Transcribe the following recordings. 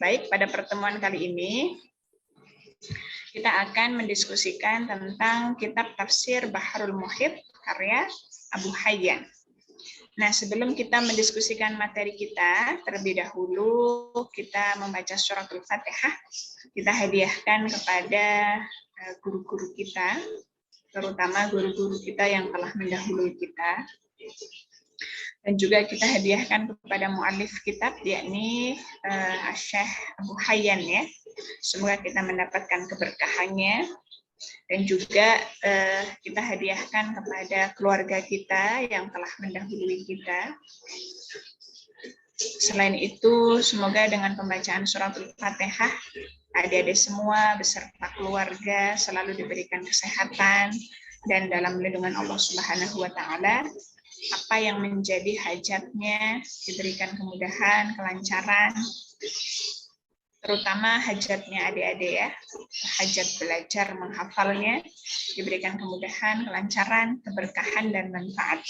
Baik, pada pertemuan kali ini kita akan mendiskusikan tentang kitab tafsir Bahrul Muhit karya Abu Hayyan. Nah, sebelum kita mendiskusikan materi kita, terlebih dahulu kita membaca suratul Fatihah. Kita hadiahkan kepada guru-guru kita, terutama guru-guru kita yang telah mendahului kita. Dan juga kita hadiahkan kepada mu'alif kitab, yakni Syekh Abu Hayyan ya. Semoga kita mendapatkan keberkahannya. Dan juga kita hadiahkan kepada keluarga kita yang telah mendahului kita. Selain itu, semoga dengan pembacaan suratul Fatihah, adik-adik semua beserta keluarga selalu diberikan kesehatan dan dalam lindungan Allah Subhanahu wa Ta'ala. Apa yang menjadi hajatnya diberikan kemudahan, kelancaran, terutama hajatnya adik-adik ya, hajat belajar menghafalnya, diberikan kemudahan, kelancaran, keberkahan, dan manfaat.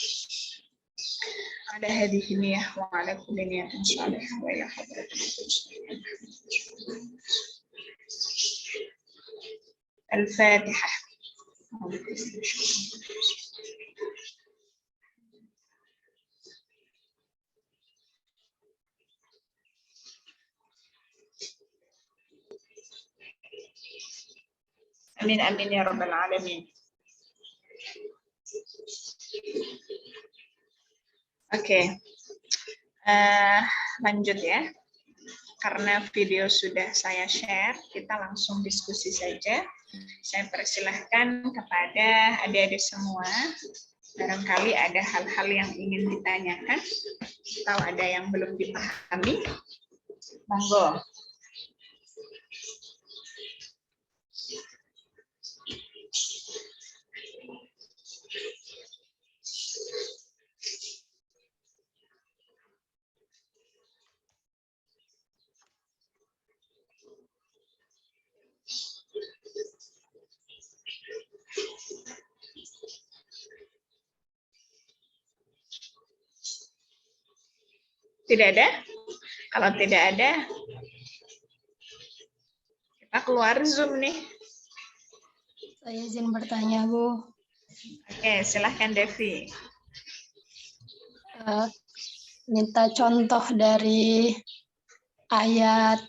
Ada hadis ini ya, wa ala kulli niyatin shalihah wa ila hadratil Al-Fatihah. Amin amin ya rabbal alamin. Oke, lanjut ya. Karena video sudah saya share, kita langsung diskusi saja. Saya persilahkan kepada adik-adik semua. Barangkali ada hal-hal yang ingin ditanyakan atau ada yang belum dipahami. Monggo. Tidak ada? Kalau tidak ada, kita keluar Zoom nih. Saya izin bertanya, Bu. Oke, silahkan Devi. Minta contoh dari ayat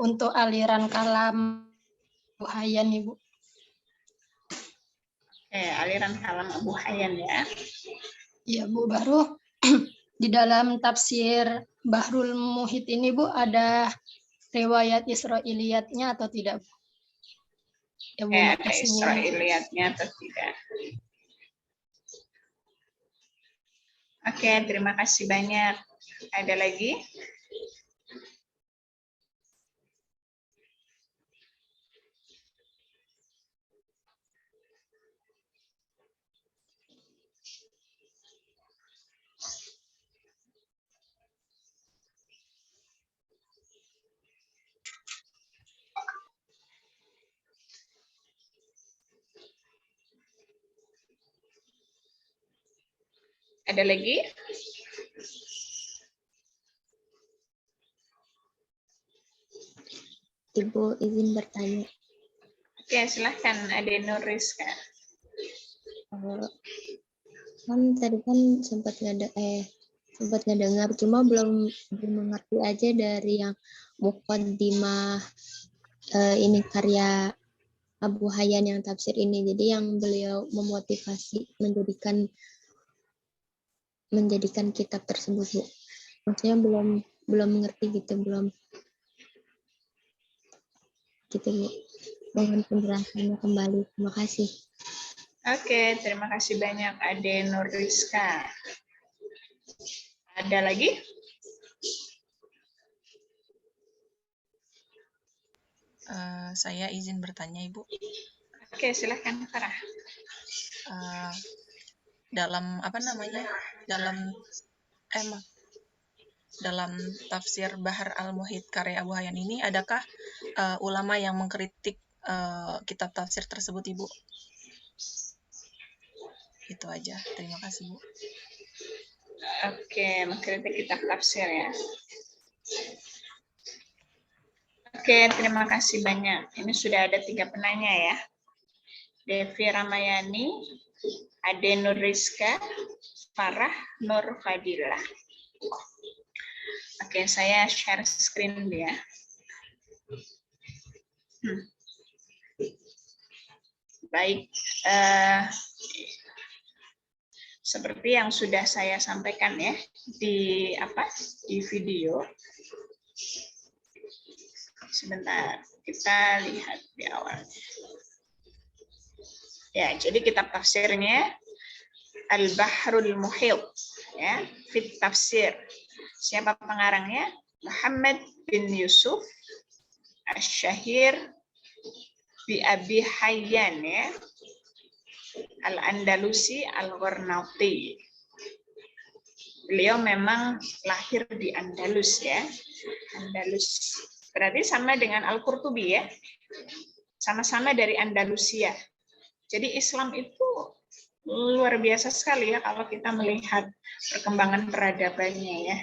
untuk aliran kalam Abu Hayyan, Ibu. Oke, aliran kalam Abu Hayyan ya. Iya, Bu. Baru di dalam tafsir Bahrul Muhit ini, Bu, ada riwayat Israiliyatnya atau tidak, Bu? Ya, Bu, Ada makasih. Israiliyatnya atau tidak? Oke, terima kasih banyak. Ada lagi? Ada lagi? Ibu izin bertanya. Oke, silahkan Ade Nur Rizka. Kan tadi kan sempat ngedengar, cuma belum mengerti aja dari yang muqaddimah ini karya Abu Hayyan yang tafsir ini. Jadi yang beliau memotivasi menjadikan kitab tersebut, Bu. Maksudnya belum mengerti gitu, belum gitu, Bu. Mohon penjelasannya kembali. Terima kasih. Oke, terima kasih banyak Ade Nur Rizka. Ada lagi? Saya izin bertanya, Ibu. Oke, silahkan Farah. Dalam dalam tafsir Bahr al-Muhit karya Abu Hayyan ini, adakah ulama yang mengkritik kitab tafsir tersebut, Ibu? Itu aja. Terima kasih, Bu. Oke, mengkritik kitab tafsir ya. Oke, terima kasih banyak. Ini sudah ada 3 penanya ya. Devi Ramayani, Ade Nur Rizka, Farah Nur Fadila. Oke, saya share screen dulu ya. Baik, seperti yang sudah saya sampaikan ya di video. Sebentar, kita lihat di awal. Ya, jadi kitab tafsirnya Al-Bahrul Muhit ya, fit tafsir. Siapa pengarangnya? Muhammad bin Yusuf Asy-Syahir bi Abi Hayyan ya. Al-Andalusi Al-Gharnati. Beliau memang lahir di Andalus ya. Andalus. Berarti sama dengan Al-Qurtubi ya. Sama-sama dari Andalusia. Jadi Islam itu luar biasa sekali ya kalau kita melihat perkembangan peradabannya ya.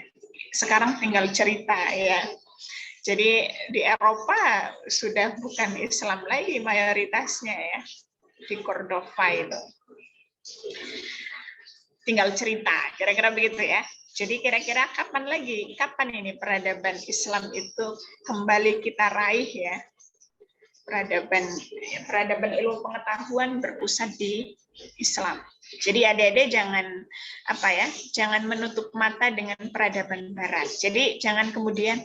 Sekarang tinggal cerita ya. Jadi di Eropa sudah bukan Islam lagi mayoritasnya ya. Di Cordova itu. Tinggal cerita, kira-kira begitu ya. Jadi kira-kira kapan ini peradaban Islam itu kembali kita raih ya. Peradaban ilmu pengetahuan berpusat di Islam. Jadi adik-adik jangan menutup mata dengan peradaban barat. Jadi jangan kemudian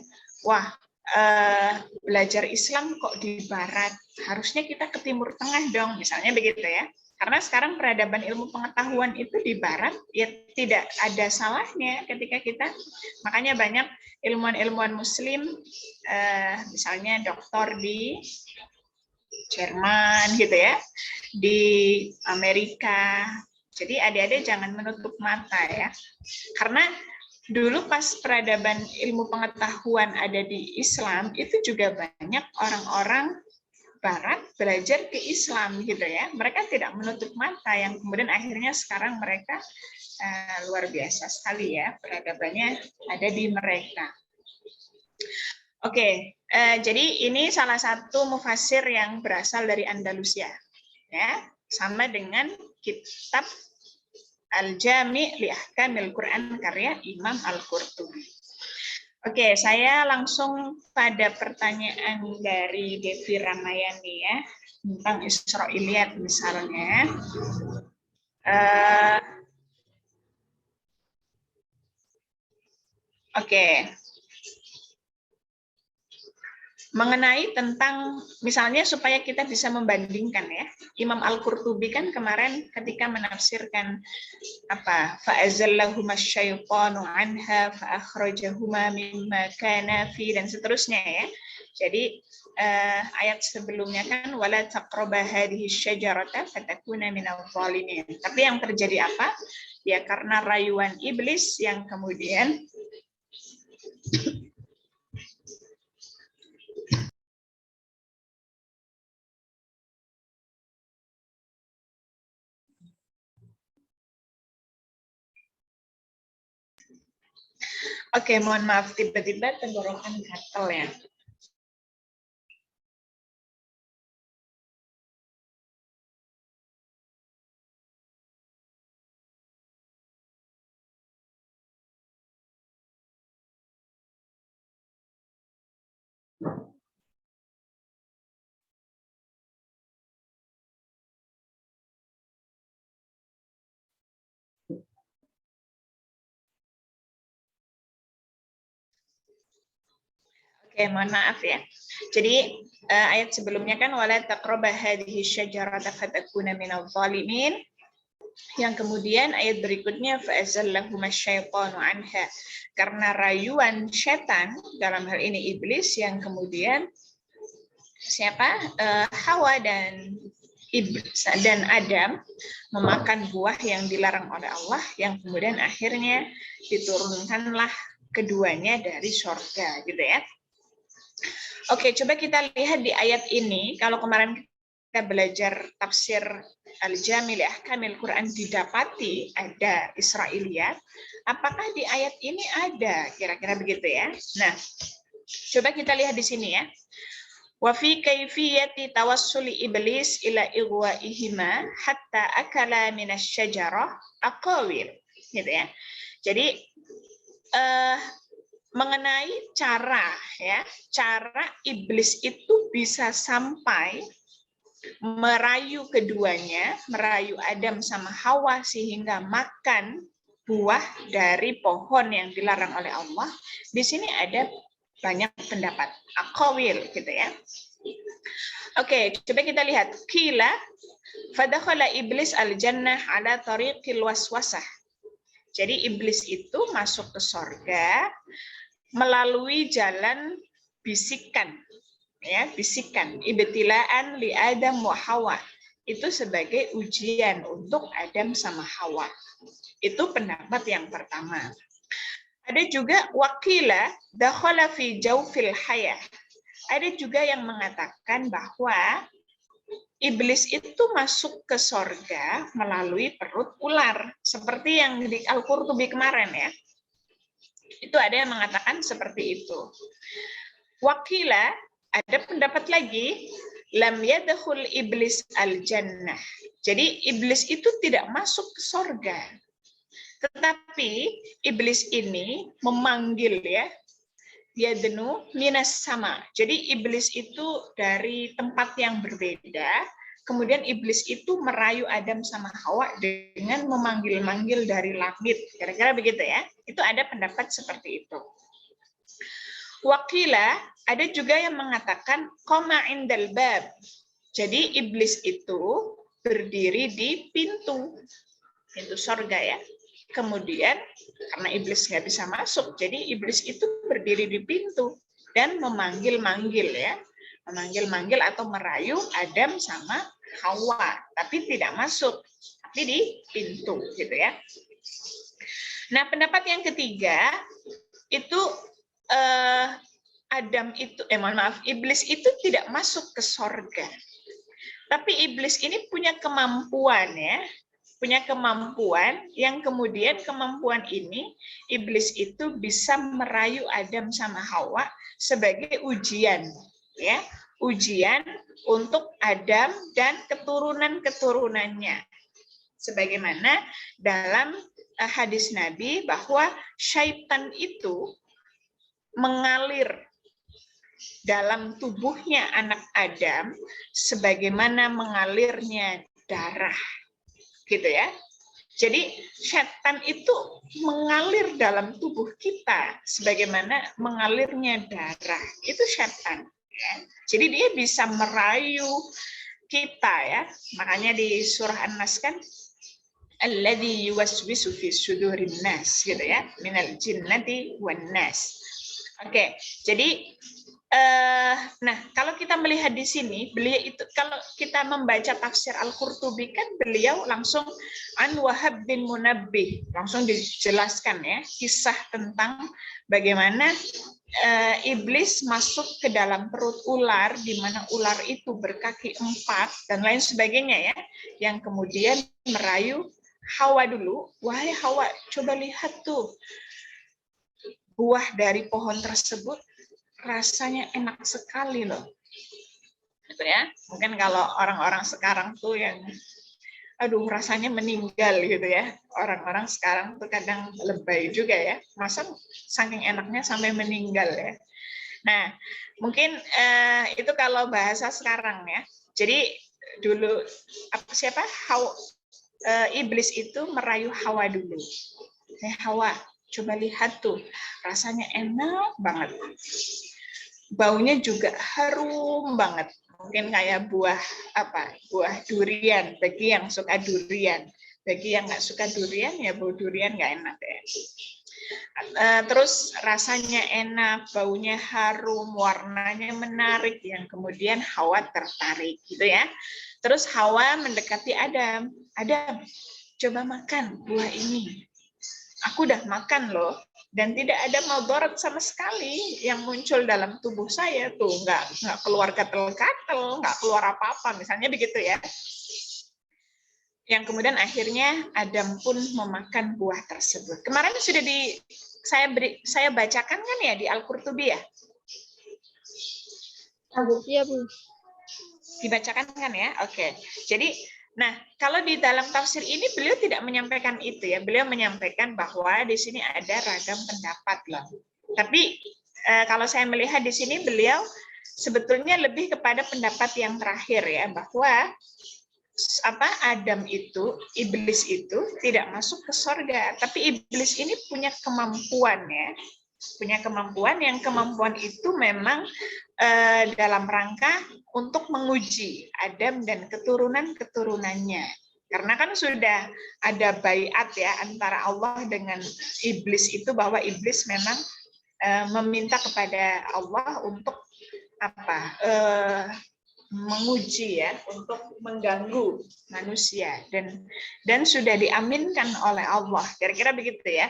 belajar Islam kok di barat, harusnya kita ke Timur Tengah dong, misalnya begitu ya. Karena sekarang peradaban ilmu pengetahuan itu di barat, ya tidak ada salahnya ketika kita, makanya banyak ilmuwan-ilmuwan muslim, misalnya doktor di Jerman gitu ya, di Amerika. Jadi adik-adik jangan menutup mata ya. Karena dulu pas peradaban ilmu pengetahuan ada di Islam, itu juga banyak orang-orang Barat belajar ke Islam gitu ya. Mereka tidak menutup mata, yang kemudian akhirnya sekarang mereka luar biasa sekali ya, peradabannya ada di mereka. Oke, jadi ini salah satu mufassir yang berasal dari Andalusia, ya, sama dengan kitab Al-Jami' li Ahkamil Quran karya Imam Al-Qurtubi. Oke, saya langsung pada pertanyaan dari Devi Ramayani ya, tentang Israiliyat misalnya. Oke. Mengenai tentang, misalnya supaya kita bisa membandingkan ya, Imam Al-Qurtubi kan kemarin ketika menafsirkan fa'azallahuma syaitanu anha fa'akhrajahuma mimma kana fi dan seterusnya ya. Jadi ayat sebelumnya kan wala taqraba hadhihi syajarata fatakuna minadh dhalimin. Tapi yang terjadi apa? Ya karena rayuan iblis yang kemudian Oke, mohon maaf tiba-tiba tenggorokan gatel ya. Oke, mohon maaf ya. Jadi ayat sebelumnya kan wala taqraba hadhihi syajarata fatakuna minadh dhalimin. Yang kemudian ayat berikutnya fa'azallahuma syaitanu anha. Karena rayuan setan dalam hal ini iblis yang kemudian Hawa dan Adam memakan buah yang dilarang oleh Allah, yang kemudian akhirnya diturunkanlah keduanya dari surga gitu ya. Oke, coba kita lihat di ayat ini. Kalau kemarin kita belajar tafsir Al-Jami' li Ahkamil Quran didapati ada Israiliyat, apakah di ayat ini ada? Kira-kira begitu ya. Nah, Coba kita lihat di sini ya. Wa fi kaifiyati tawassuli iblis ila igwaihima hatta akala minasyajarah aqawil, gitu ya. Jadi mengenai cara iblis itu bisa sampai merayu keduanya, merayu Adam sama Hawa sehingga makan buah dari pohon yang dilarang oleh Allah. Di sini ada banyak pendapat, aqawil gitu ya. Oke, coba kita lihat. Qila fadakhala iblis al-jannah ala tariqil waswasah. Jadi iblis itu masuk ke sorga melalui jalan bisikan, ya, bisikan. Ibtilaan li Adam wa Hawa. Itu sebagai ujian untuk Adam sama Hawa. Itu pendapat yang pertama. Ada juga wakila dakhala fi jawfil hayah. Ada juga yang mengatakan bahwa iblis itu masuk ke sorga melalui perut ular, seperti yang di Al-Qurtubi kemarin ya. Itu ada yang mengatakan seperti itu. Wakila, ada pendapat lagi, lam yadkhul iblis al-jannah. Jadi iblis itu tidak masuk ke sorga. Tetapi iblis ini memanggil ya, yadnu minas sama. Jadi iblis itu dari tempat yang berbeda. Kemudian iblis itu merayu Adam sama Hawa dengan memanggil-manggil dari langit. Kira-kira begitu ya. Itu ada pendapat seperti itu. Wakila, ada juga yang mengatakan qama indal bab. Jadi iblis itu berdiri di pintu sorga ya. Kemudian karena iblis nggak bisa masuk, jadi iblis itu berdiri di pintu dan memanggil-manggil ya, memanggil-manggil atau merayu Adam sama Hawa, tapi tidak masuk, tapi di pintu gitu ya. Nah pendapat yang ketiga itu iblis itu tidak masuk ke sorga, tapi iblis ini punya kemampuan ya. Punya kemampuan yang kemudian kemampuan ini iblis itu bisa merayu Adam sama Hawa sebagai ujian ya, ujian untuk Adam dan keturunan-keturunannya. Sebagaimana dalam hadis Nabi bahwa syaitan itu mengalir dalam tubuhnya anak Adam sebagaimana mengalirnya darah. Gitu ya. Jadi setan itu mengalir dalam tubuh kita sebagaimana mengalirnya darah. Itu setan ya. Jadi dia bisa merayu kita ya. Makanya di surah An-Nas kan alladzi yuwaswisu fi sudurin nas gitu ya, minal jinnati wan nas. Oke, jadi nah, kalau kita melihat di sini, beliau itu kalau kita membaca tafsir Al-Qurtubi kan beliau langsung an Wahab bin Munabbih, langsung dijelaskan ya kisah tentang bagaimana iblis masuk ke dalam perut ular di mana ular itu berkaki 4 dan lain sebagainya ya, yang kemudian merayu Hawa dulu, wahai Hawa, coba lihat tuh buah dari pohon tersebut rasanya enak sekali loh, gitu ya. Mungkin kalau orang-orang sekarang tuh yang, aduh rasanya meninggal gitu ya. Orang-orang sekarang tuh kadang lebay juga ya. Masa saking enaknya sampai meninggal ya. Nah, mungkin itu kalau bahasa sekarang ya. Jadi dulu iblis itu merayu Hawa dulu. Hawa, coba lihat tuh, rasanya enak banget. Baunya juga harum banget. Mungkin kayak buah durian bagi yang suka durian. Bagi yang nggak suka durian ya bau durian nggak enak ya. Terus rasanya enak, baunya harum, warnanya menarik yang kemudian Hawa tertarik gitu ya. Terus Hawa mendekati Adam. Adam, coba makan buah ini. Aku udah makan loh. Dan tidak ada mudarat sama sekali yang muncul dalam tubuh saya tuh, nggak keluar gatel-gatel, nggak keluar apa-apa, misalnya begitu ya. Yang kemudian akhirnya Adam pun memakan buah tersebut. Kemarin sudah saya bacakan kan ya di Al-Qurtubi ya. Iya, Bu. Dibacakan kan ya? Oke. Jadi, nah kalau di dalam tafsir ini beliau tidak menyampaikan itu ya. Beliau menyampaikan bahwa di sini ada ragam pendapat loh. Tapi kalau saya melihat di sini beliau sebetulnya lebih kepada pendapat yang terakhir ya, bahwa Adam itu, iblis itu tidak masuk ke sorga, tapi iblis ini punya kemampuan ya, punya kemampuan yang kemampuan itu memang dalam rangka untuk menguji Adam dan keturunan-keturunannya. Karena kan sudah ada baiat ya antara Allah dengan iblis itu, bahwa iblis memang meminta kepada Allah untuk menguji ya, untuk mengganggu manusia, dan sudah diaminkan oleh Allah. Kira-kira begitu ya.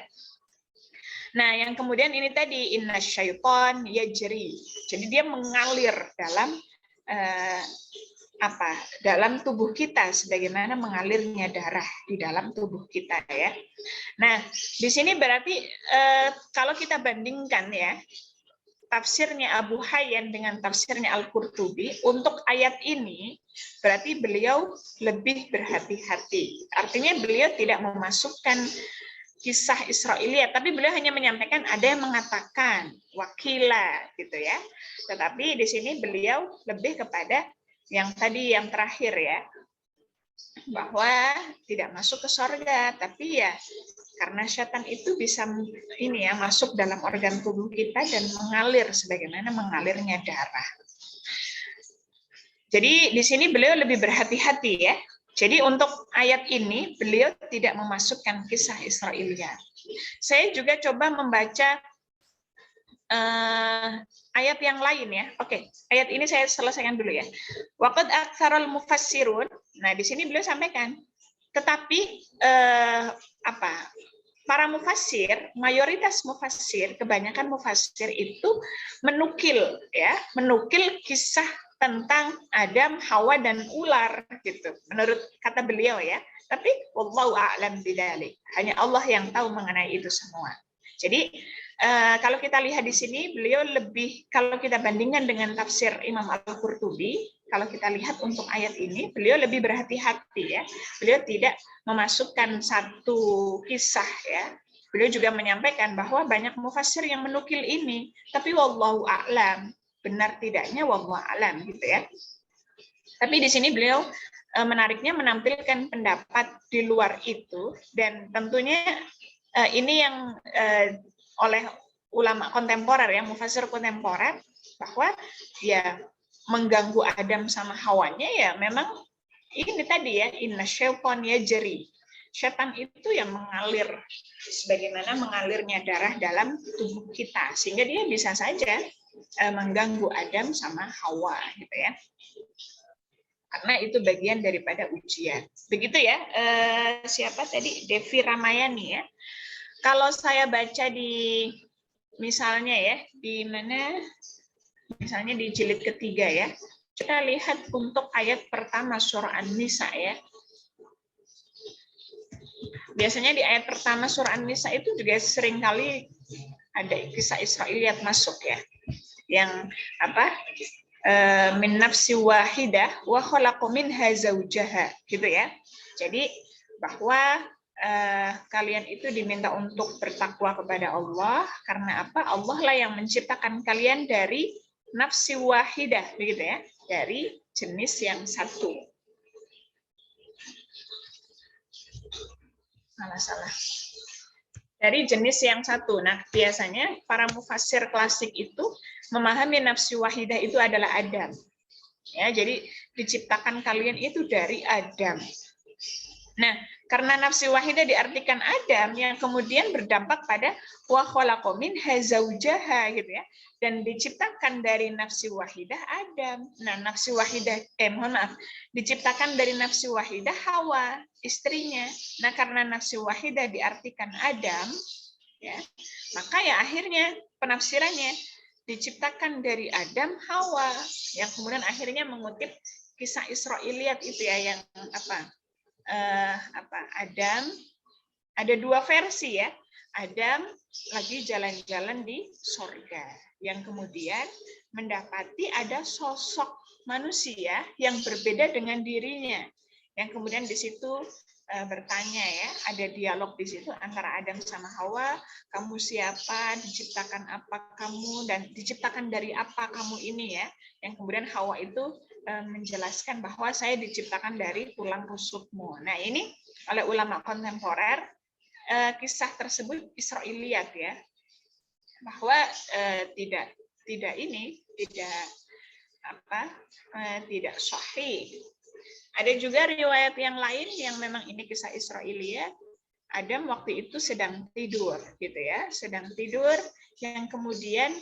Nah, yang kemudian ini tadi inna syaiton yajri. Jadi dia mengalir dalam dalam tubuh kita sebagaimana mengalirnya darah di dalam tubuh kita ya. Nah, di sini berarti kalau kita bandingkan ya tafsirnya Abu Hayyan dengan tafsirnya Al-Qurtubi, untuk ayat ini berarti beliau lebih berhati-hati. Artinya beliau tidak memasukkan kisah Israiliyat, tapi beliau hanya menyampaikan ada yang mengatakan wakila gitu ya. Tetapi di sini beliau lebih kepada yang tadi yang terakhir ya, bahwa tidak masuk ke surga, tapi ya karena setan itu bisa ini ya masuk dalam organ tubuh kita dan mengalir sebagaimana mengalirnya darah. Jadi di sini beliau lebih berhati-hati ya. Jadi untuk ayat ini beliau tidak memasukkan kisah Israiliyat. Saya juga coba membaca ayat yang lain ya. Oke, ayat ini saya selesaikan dulu ya. Waqad aktsarul mufassirun. Nah, di sini beliau sampaikan. Tetapi para mufassir, mayoritas mufassir, kebanyakan mufassir itu menukil kisah tentang Adam, Hawa dan ular gitu. Menurut kata beliau ya. Tapi wallahu a'lam bidzalik. Hanya Allah yang tahu mengenai itu semua. Jadi kalau kita lihat di sini beliau lebih, kalau kita bandingkan dengan tafsir Imam Al-Qurtubi, kalau kita lihat untuk ayat ini beliau lebih berhati-hati ya. Beliau tidak memasukkan satu kisah ya. Beliau juga menyampaikan bahwa banyak mufassir yang menukil ini, tapi wallahu a'lam, benar tidaknya wallahu a'lam gitu ya. Tapi di sini beliau menariknya menampilkan pendapat di luar itu, dan tentunya ini yang oleh ulama kontemporer ya, mufassir kontemporer, bahwa ya mengganggu Adam sama Hawanya ya memang ini tadi ya, inna syaiton yajri. Setan itu yang mengalir sebagaimana mengalirnya darah dalam tubuh kita, sehingga dia bisa saja mengganggu Adam sama Hawa gitu ya. Karena itu bagian daripada ujian. Begitu ya. Siapa tadi? Devi Ramayani ya. Kalau saya baca di misalnya ya, di mana misalnya di jilid ketiga ya, kita lihat untuk ayat pertama surah An-Nisa ya. Biasanya di ayat pertama surah An-Nisa itu juga seringkali ada kisah Israiliyat masuk ya. Yang min nafsi wahidah wa khalaqa minha zaujaha gitu ya. Jadi bahwa kalian itu diminta untuk bertakwa kepada Allah, karena apa? Allah lah yang menciptakan kalian dari nafsi wahidah begitu ya, dari jenis yang satu. Salah. Dari jenis yang satu. Nah, biasanya para mufassir klasik itu memahami nafsi wahidah itu adalah Adam. Ya, jadi diciptakan kalian itu dari Adam. Nah, karena nafsi wahidah diartikan Adam yang kemudian berdampak pada wa khalaqa minha zaujaha gitu ya. Dan diciptakan dari nafsi wahidah Adam. Nah, nafsi wahidah diciptakan dari nafsi wahidah Hawa, istrinya. Nah, karena nafsi wahidah diartikan Adam ya, maka ya akhirnya penafsirannya diciptakan dari Adam Hawa, yang kemudian akhirnya mengutip kisah Israiliyat itu ya, yang Adam, ada dua versi ya. Adam lagi jalan-jalan di sorga, yang kemudian mendapati ada sosok manusia yang berbeda dengan dirinya, yang kemudian di situ bertanya ya, ada dialog di situ antara Adam sama Hawa, kamu siapa, diciptakan apa kamu, dan diciptakan dari apa kamu ini ya, yang kemudian Hawa itu menjelaskan bahwa saya diciptakan dari tulang rusukmu. Nah ini oleh ulama kontemporer kisah tersebut Israiliyat ya, bahwa tidak sahih. Ada juga riwayat yang lain yang memang ini kisah Israiliyat. Adam waktu itu sedang tidur, gitu ya, sedang tidur, yang kemudian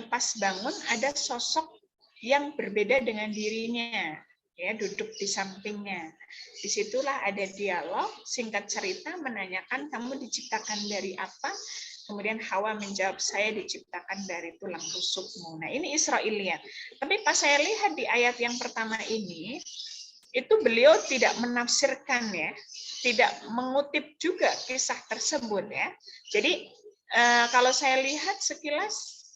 pas bangun ada sosok yang berbeda dengan dirinya, ya, duduk di sampingnya. Disitulah ada dialog, singkat cerita menanyakan kamu diciptakan dari apa? Kemudian Hawa menjawab, saya diciptakan dari tulang rusukmu. Nah ini Israiliyat. Tapi pas saya lihat di ayat yang pertama ini, itu beliau tidak menafsirkan ya, tidak mengutip juga kisah tersebut ya. Jadi kalau saya lihat sekilas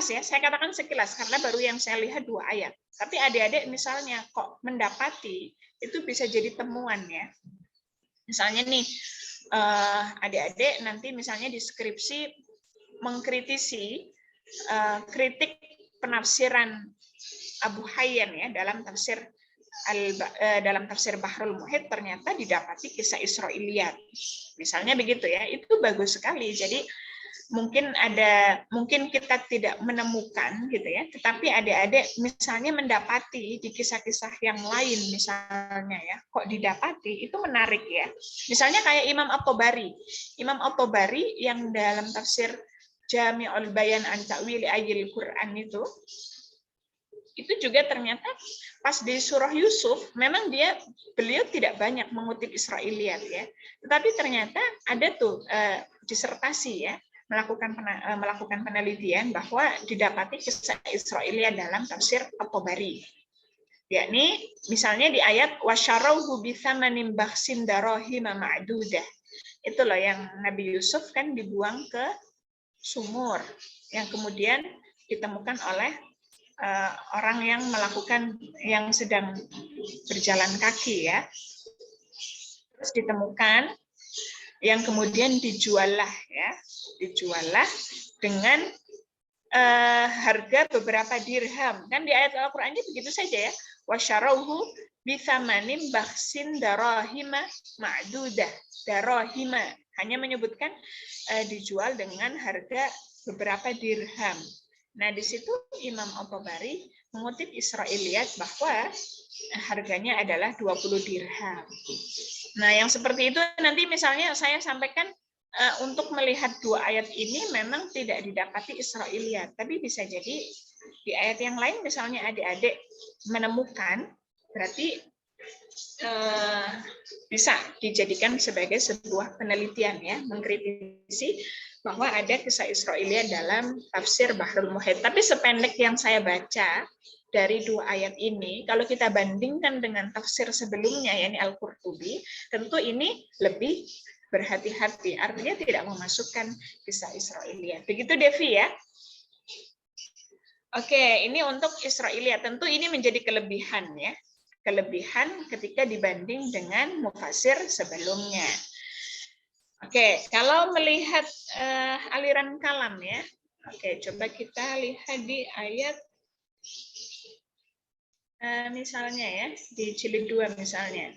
ya, saya katakan sekilas karena baru yang saya lihat 2 ayat. Tapi adik-adik misalnya kok mendapati, itu bisa jadi temuan ya. Misalnya nih, adik-adik nanti misalnya di skripsi mengkritisi kritik penafsiran Abu Hayyan ya dalam tafsir Bahrul Muhit, ternyata didapati kisah Israiliyat. Misalnya begitu ya, itu bagus sekali. Jadi mungkin kita tidak menemukan gitu ya, tetapi adik-adik misalnya mendapati di kisah-kisah yang lain misalnya ya, kok didapati, itu menarik ya. Misalnya kayak Imam At-Tabari yang dalam tafsir Jami'ul Bayan an Ta'wili Ayil Quran itu juga ternyata pas di surah Yusuf memang beliau tidak banyak mengutip Israiliyat ya, tetapi ternyata ada tuh disertasi ya, melakukan penelitian bahwa didapati kisah Israiliyat dalam tafsir At-Tabari. Yakni misalnya di ayat wasyarauhu bitsamanin bakhsin darahima ma'dudah. Itu loh yang Nabi Yusuf kan dibuang ke sumur yang kemudian ditemukan oleh orang yang sedang berjalan kaki ya, terus ditemukan, yang kemudian dijual dengan harga beberapa dirham. Kan di ayat Al-Qur'annya begitu saja ya, wasyarauhu bitsamanin bakhsin darahima ma'dudah. Darahima hanya menyebutkan dijual dengan harga beberapa dirham. Nah, di situ Imam At-Tabari mengutip Israiliyat bahwa harganya adalah 20 dirham. Nah, yang seperti itu nanti misalnya saya sampaikan untuk melihat 2 ayat ini memang tidak didapati Israiliyat, tapi bisa jadi di ayat yang lain misalnya adik-adik menemukan, berarti bisa dijadikan sebagai sebuah penelitian ya, mengkritisi bahwa ada kisah Israiliyat dalam tafsir Bahrul Muhit. Tapi sependek yang saya baca dari 2 ayat ini, kalau kita bandingkan dengan tafsir sebelumnya, yakni Al-Qurtubi, tentu ini lebih berhati-hati. Artinya tidak memasukkan kisah Israiliyat. Begitu Devi ya? Oke, ini untuk Israiliyat. Tentu ini menjadi kelebihan ya. Kelebihan ketika dibanding dengan mufasir sebelumnya. Oke, kalau melihat aliran kalam ya, oke, coba kita lihat di ayat misalnya ya, di jilid 2 misalnya.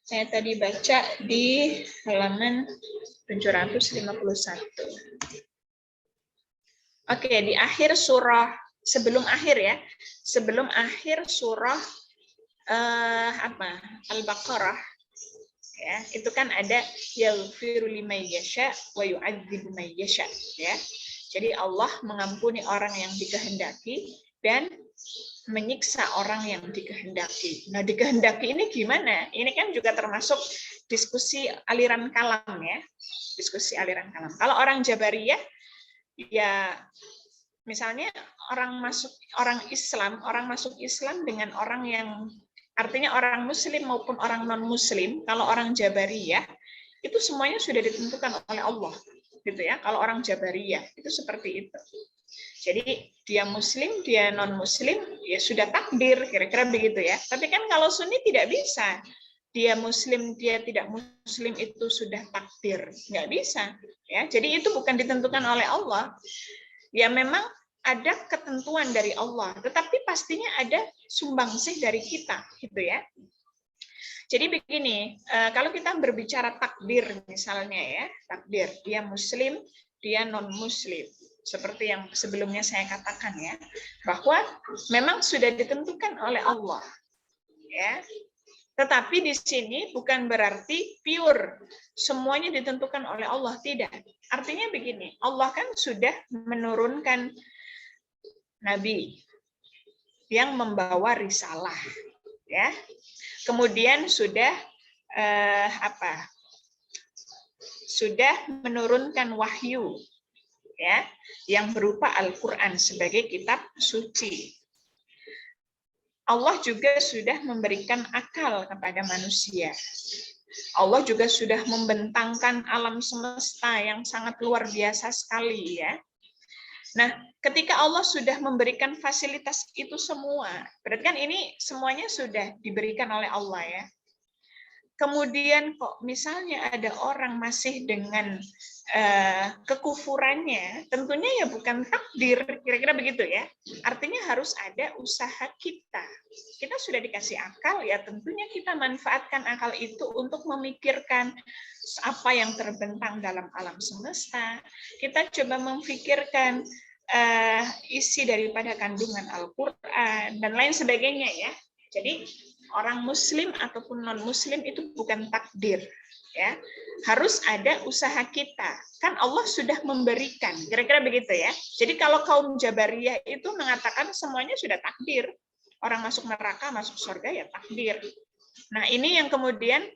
Saya tadi baca di halaman 751. Oke, di akhir surah, sebelum akhir surah Al-Baqarah, ya, itu kan ada yaghfiru liman yasha wa yu'adzibu man yasha ya. Jadi Allah mengampuni orang yang dikehendaki dan menyiksa orang yang dikehendaki. Nah, dikehendaki ini gimana? Ini kan juga termasuk diskusi aliran kalam ya. Diskusi aliran kalam. Kalau orang Jabariyah ya misalnya orang masuk Islam dengan orang yang artinya orang muslim maupun orang non muslim, kalau orang Jabariyah itu semuanya sudah ditentukan oleh Allah. gitu ya. Kalau orang Jabariyah itu seperti itu. Jadi dia muslim, dia non muslim, ya sudah takdir, kira-kira begitu ya. Tapi kan kalau Sunni tidak bisa. Dia muslim, dia tidak muslim itu sudah takdir, nggak bisa. Ya, jadi itu bukan ditentukan oleh Allah. Ya memang ada ketentuan dari Allah, tetapi pastinya ada sumbangsih dari kita, gitu ya. Jadi begini, kalau kita berbicara takdir misalnya ya, takdir dia muslim, dia non muslim, seperti yang sebelumnya saya katakan ya, bahwa memang sudah ditentukan oleh Allah, ya. Tetapi di sini bukan berarti pure semuanya ditentukan oleh Allah, tidak. Artinya begini, Allah kan sudah menurunkan nabi yang membawa risalah, ya. Kemudian sudah sudah menurunkan wahyu, ya, yang berupa Al-Qur'an sebagai kitab suci. Allah juga sudah memberikan akal kepada manusia. Allah juga sudah membentangkan alam semesta yang sangat luar biasa sekali ya. Nah, ketika Allah sudah memberikan fasilitas itu semua, berarti kan ini semuanya sudah diberikan oleh Allah ya. Kemudian kok misalnya ada orang masih dengan kekufurannya, tentunya ya bukan takdir, kira-kira begitu ya. Artinya harus ada usaha kita. Kita sudah dikasih akal, ya tentunya kita manfaatkan akal itu untuk memikirkan apa yang terbentang dalam alam semesta. Kita coba memikirkan isi daripada kandungan Al-Quran, dan lain sebagainya ya. Jadi orang muslim ataupun non-muslim itu bukan takdir. Ya, harus ada usaha kita. Kan Allah sudah memberikan, kira-kira begitu ya. Jadi kalau kaum Jabariyah itu mengatakan semuanya sudah takdir. Orang masuk neraka, masuk surga ya takdir. Nah, ini yang kemudian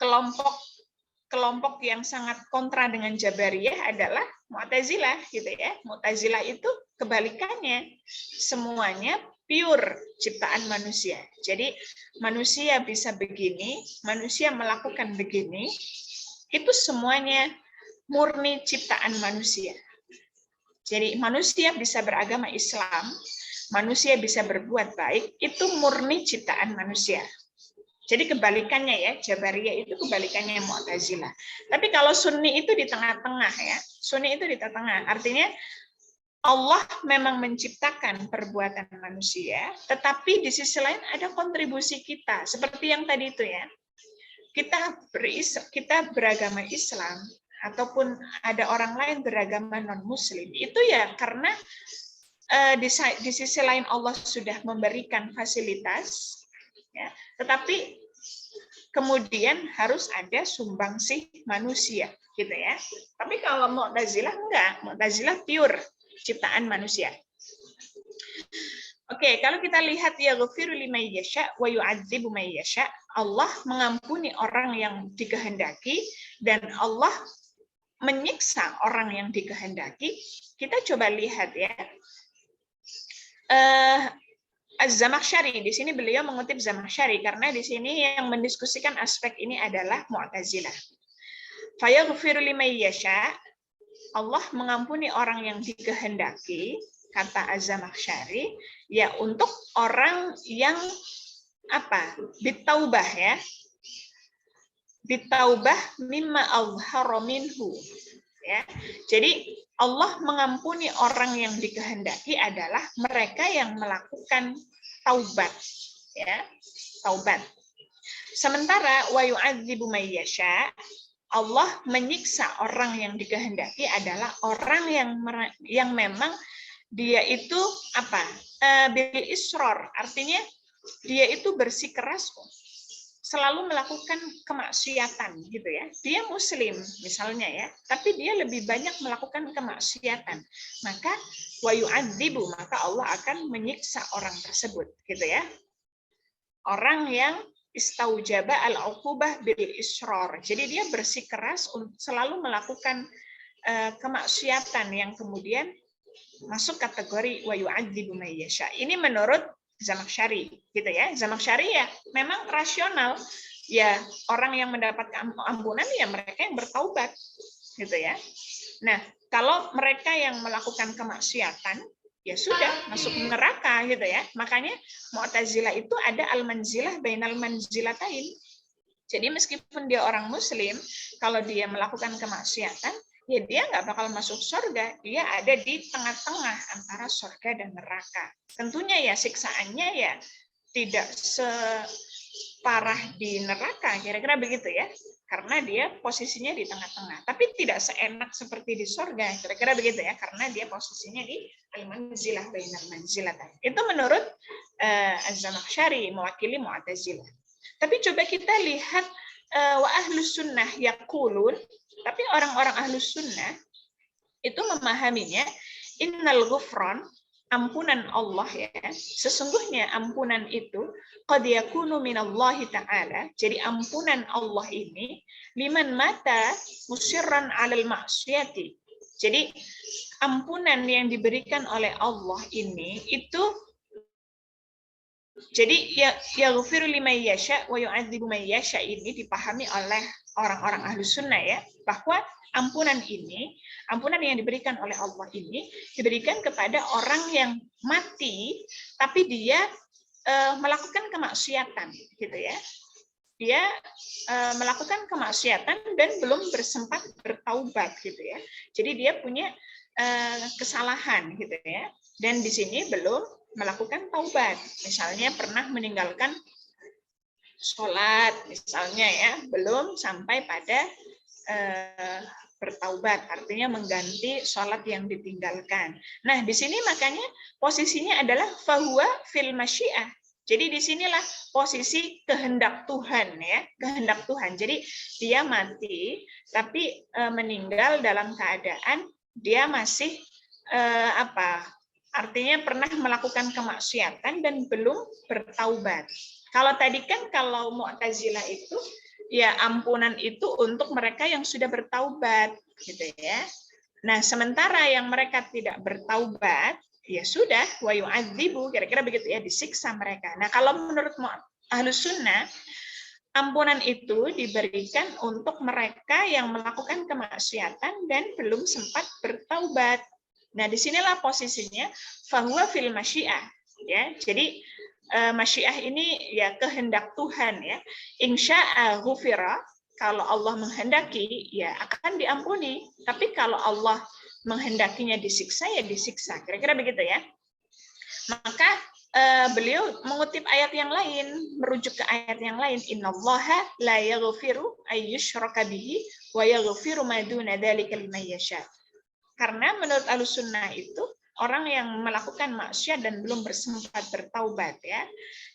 kelompok yang sangat kontra dengan Jabariyah adalah Mu'tazilah gitu ya. Mu'tazilah itu kebalikannya. Semuanya pure ciptaan manusia. Jadi manusia bisa begini, manusia melakukan begini, itu semuanya murni ciptaan manusia. Jadi manusia bisa beragama Islam, manusia bisa berbuat baik, itu murni ciptaan manusia. Jadi kebalikannya ya, Jabariyah itu kebalikannya Mu'tazilah. Tapi kalau Sunni itu di tengah-tengah ya, Sunni itu di tengah. Artinya Allah memang menciptakan perbuatan manusia, tetapi di sisi lain ada kontribusi kita. Seperti yang tadi itu ya, kita beragama Islam, ataupun ada orang lain beragama non-Muslim, itu ya karena di sisi lain Allah sudah memberikan fasilitas, ya, tetapi kemudian harus ada sumbangsih manusia, gitu ya. Tapi kalau Mu'tazilah enggak, Mu'tazilah pure ciptaan manusia. Oke, kalau kita lihat yaghfiru liman yasha wa yu'adzibu man yasha, Allah mengampuni orang yang dikehendaki dan Allah menyiksa orang yang dikehendaki. Kita coba lihat ya. Az-Zamakhsyari, di sini beliau mengutip Zamakhsyari karena di sini yang mendiskusikan aspek ini adalah Mu'tazilah. Fa yaghfiru liman yasha, Allah mengampuni orang yang dikehendaki, kata Az-Zamakhsyari, ya untuk orang yang bitaubah ya. Bitaubah mimma azhara minhu. Ya. Jadi Allah mengampuni orang yang dikehendaki adalah mereka yang melakukan taubat, ya. Taubat. Sementara wa yu'adzibu may yasha, Allah menyiksa orang yang dikehendaki adalah orang yang memang dia itu bil isror, artinya dia itu bersikeras selalu melakukan kemaksiatan gitu ya. Dia muslim misalnya ya, tapi dia lebih banyak melakukan kemaksiatan. Maka wa yu'adzibu, maka Allah akan menyiksa orang tersebut gitu ya. Orang yang istaujaba al-uqubah bil israr. Jadi dia bersikeras untuk selalu melakukan kemaksiatan yang kemudian masuk kategori wa yu'adzibu may yasha. Ini menurut Zamakhsyari gitu ya. Zamakhsyari ya memang rasional. Ya orang yang mendapat ampunan ya mereka yang bertaubat. gitu ya. Nah, kalau mereka yang melakukan kemaksiatan, ya sudah masuk neraka gitu ya. Makanya Mu'tazilah itu ada al-manzilah bainal manzilatain. Jadi meskipun dia orang muslim, kalau dia melakukan kemaksiatan, ya dia nggak bakal masuk surga. Dia ada di tengah-tengah antara surga dan neraka. Tentunya ya siksaannya ya tidak separah di neraka, kira-kira begitu ya. Karena dia posisinya di tengah-tengah. Tapi tidak seenak seperti di surga, kira-kira begitu ya. Karena dia posisinya di al-manzilah bainal manzilatain. Itu menurut Az-Zamakhsyari, mewakili Mu'tazilah. Tapi coba kita lihat wa ahlus sunnah yaqulun, tapi orang-orang ahlus sunnah itu memahaminya innal ghufran, ampunan Allah ya. Sesungguhnya ampunan itu qad yakunu minallahi ta'ala. Jadi ampunan Allah ini liman mata musirran 'alal ma'siyati. Jadi ampunan yang diberikan oleh Allah ini itu jadi yaghfiru liman yasha wa yu'adzibu man yasha ini dipahami oleh orang-orang Ahlus Sunnah ya, bahwa ampunan yang diberikan oleh Allah ini diberikan kepada orang yang mati tapi dia melakukan kemaksiatan gitu ya. Dia melakukan kemaksiatan dan belum bersempat bertaubat gitu ya. Jadi dia punya kesalahan gitu ya. Dan di sini belum melakukan taubat. Misalnya pernah meninggalkan sholat, misalnya ya, belum sampai pada bertaubat, artinya mengganti sholat yang ditinggalkan. Nah, di sini makanya posisinya adalah fahuwa fil masyiah. Jadi disinilah posisi kehendak Tuhan ya, kehendak Tuhan. Jadi dia mati, tapi meninggal dalam keadaan dia masih artinya pernah melakukan kemaksiatan dan belum bertaubat. Kalau tadi kan kalau Mu'tazilah itu ya ampunan itu untuk mereka yang sudah bertaubat gitu ya. Nah, sementara yang mereka tidak bertaubat ya sudah wa yu'adzibu, kira-kira begitu ya, disiksa mereka. Nah, kalau menurut Ahlus Sunnah ampunan itu diberikan untuk mereka yang melakukan kemaksiatan dan belum sempat bertaubat. Nah, disinilah posisinya fahuwa fil masyiah ya. Jadi masyiah ini ya kehendak Tuhan ya. Insya'a ghufira, kalau Allah menghendaki ya akan diampuni. Tapi kalau Allah menghendakinya disiksa ya disiksa. Kira-kira begitu ya. Maka beliau mengutip ayat yang lain, merujuk ke ayat yang lain. Innallaha la yaghfiru ayyushraka bihi wa yaghfiru ma duna dzalika liman yasha. Karena menurut Ahlussunnah itu orang yang melakukan maksiat dan belum bersempat bertaubat ya,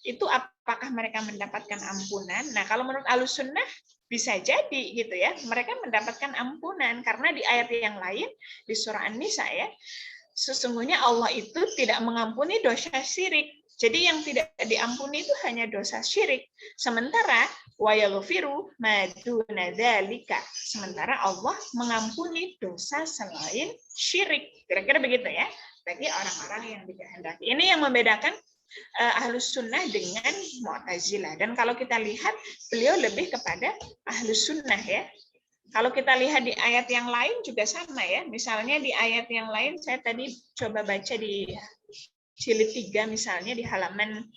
itu apakah mereka mendapatkan ampunan? Nah, kalau menurut Ahlussunnah bisa jadi gitu ya, mereka mendapatkan ampunan karena di ayat yang lain di surah An-Nisa ya, sesungguhnya Allah itu tidak mengampuni dosa syirik. Jadi yang tidak diampuni itu hanya dosa syirik. Sementara wa yaghfiru ma duna dzalika. Sementara Allah mengampuni dosa selain syirik. Kira-kira begitu ya. Bagi orang-orang yang dikehendaki. Ini yang membedakan Ahlus Sunnah dengan Mu'tazilah. Dan kalau kita lihat, beliau lebih kepada Ahlus Sunnah ya. Kalau kita lihat di ayat yang lain juga sama ya. Misalnya di ayat yang lain, saya tadi coba baca di jilid 3 misalnya di halaman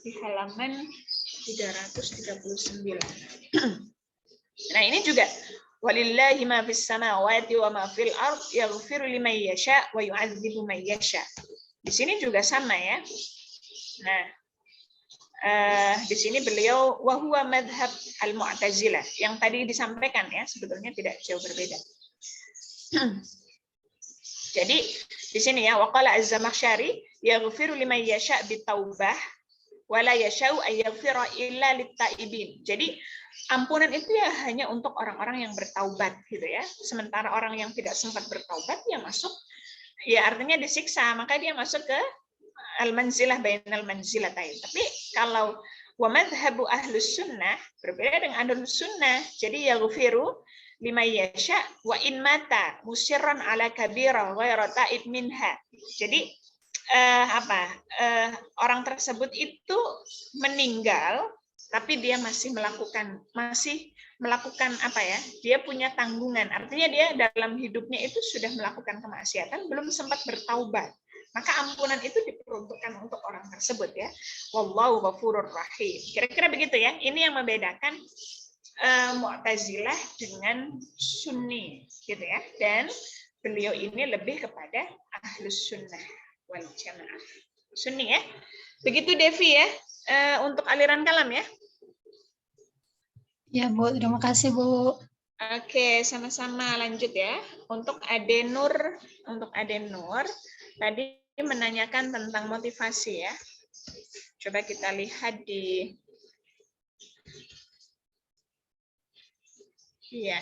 di halaman 339. Nah, ini juga walillahi ma fis samawati wa ma fil ard yaghfiru liman yasha wa yu'adzibu man yasha. Di sini juga sama ya. Nah, di sini beliau wa huwa madhab al-Mu'tazilah yang tadi disampaikan ya, sebetulnya tidak jauh berbeda. Jadi di sini ya waqala Az-Zamakhsyari yaghfiru liman yasha bitaubah wa la yasha'u ay yaghfira illa lit-taibin. Jadi ampunan itu ya hanya untuk orang-orang yang bertaubat gitu ya. Sementara orang yang tidak sempat bertaubat ya masuk ya artinya disiksa, maka dia masuk ke al-manzilah bainal manzilatain. Tapi kalau wa madhhabu Ahlus Sunnah berbeda dengan Ahlus Sunnah. Jadi yaghfiru liman yasha wa in mata musirran ala kabira ghairu ta'ib minha. Jadi orang tersebut itu meninggal tapi dia masih melakukan apa ya? Dia punya tanggungan. Artinya dia dalam hidupnya itu sudah melakukan kemaksiatan, belum sempat bertaubat. Maka ampunan itu diperuntukkan untuk orang tersebut ya. Wallahu ghafurur rahim. Kira-kira begitu ya. Ini yang membedakan Mu'tazilah dengan Sunni gitu ya. Dan beliau ini lebih kepada Ahlus Sunnah wal Jamaah. Sunni ya. Begitu Devi ya. Untuk aliran kalam ya. Ya Bu, terima kasih Bu. Oke, sama-sama lanjut ya. Untuk Adenur tadi menanyakan tentang motivasi ya. Coba kita lihat di iya.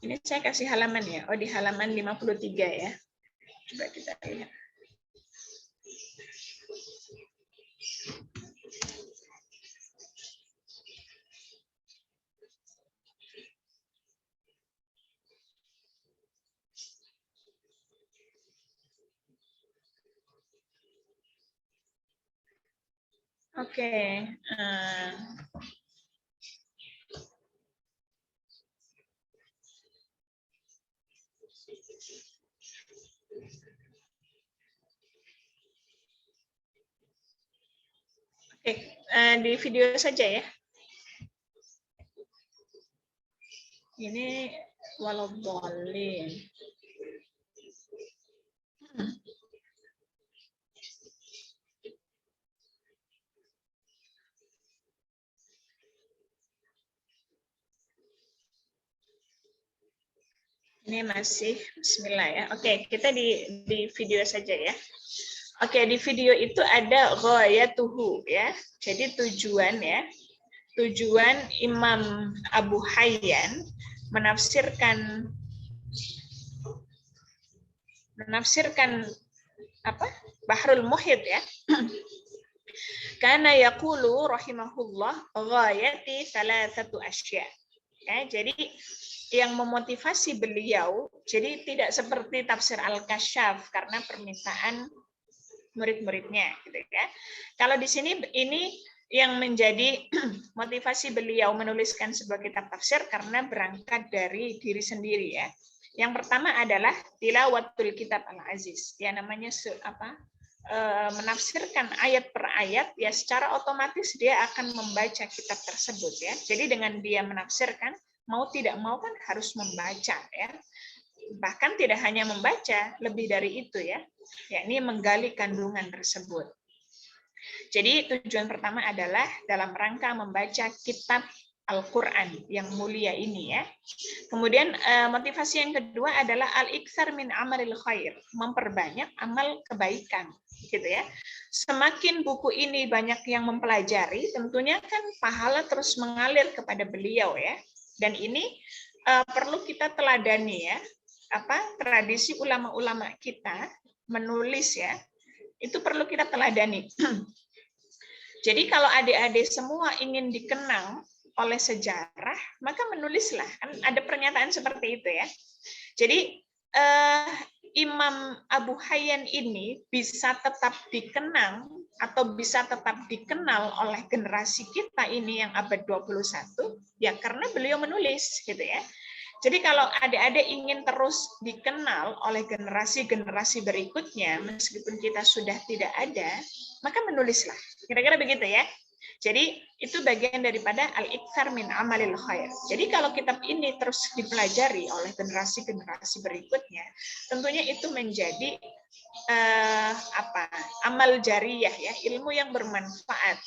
Ini saya kasih halaman ya. Oh, di halaman 53 ya. Coba kita lihat. Oke. Oke, di video saja ya. Ini walau boleh. Ini masih bismillah ya. Oke, kita di video saja ya. Oke, di video itu ada ghayatuhu ya. Jadi tujuan ya. Tujuan Imam Abu Hayyan menafsirkan apa? Bahrul Muhit ya. Kana yaqulu rahimahullah ghayati thalathatu asya. Ya, jadi yang memotivasi beliau, jadi tidak seperti tafsir Al-Kasyaf karena permintaan murid-muridnya, gitu ya. Kalau di sini ini yang menjadi motivasi beliau menuliskan sebuah kitab tafsir karena berangkat dari diri sendiri ya. Yang pertama adalah tilawatul kitab al-aziz, ya namanya menafsirkan ayat per ayat, ya secara otomatis dia akan membaca kitab tersebut ya. Jadi dengan dia menafsirkan, mau tidak mau kan harus membaca ya. Bahkan tidak hanya membaca, lebih dari itu ya, yakni menggali kandungan tersebut. Jadi tujuan pertama adalah dalam rangka membaca kitab Al-Quran yang mulia ini ya. Kemudian motivasi yang kedua adalah al-iktsar min amalil khair, memperbanyak amal kebaikan gitu ya. Semakin buku ini banyak yang mempelajari, tentunya kan pahala terus mengalir kepada beliau ya. Dan ini perlu kita teladani ya, tradisi ulama-ulama kita menulis ya, itu perlu kita teladani. Jadi kalau adik-adik semua ingin dikenang oleh sejarah, maka menulislah. Kan ada pernyataan seperti itu ya. Jadi Imam Abu Hayyan ini bisa tetap dikenang atau bisa tetap dikenal oleh generasi kita ini yang abad 21 ya karena beliau menulis gitu ya. Jadi kalau adik-adik ingin terus dikenal oleh generasi-generasi berikutnya meskipun kita sudah tidak ada, maka menulislah. Kira-kira begitu ya. Jadi itu bagian daripada al-iktsar min amalil khair. Jadi kalau kitab ini terus dipelajari oleh generasi-generasi berikutnya, tentunya itu menjadi amal jariyah ya, ilmu yang bermanfaat.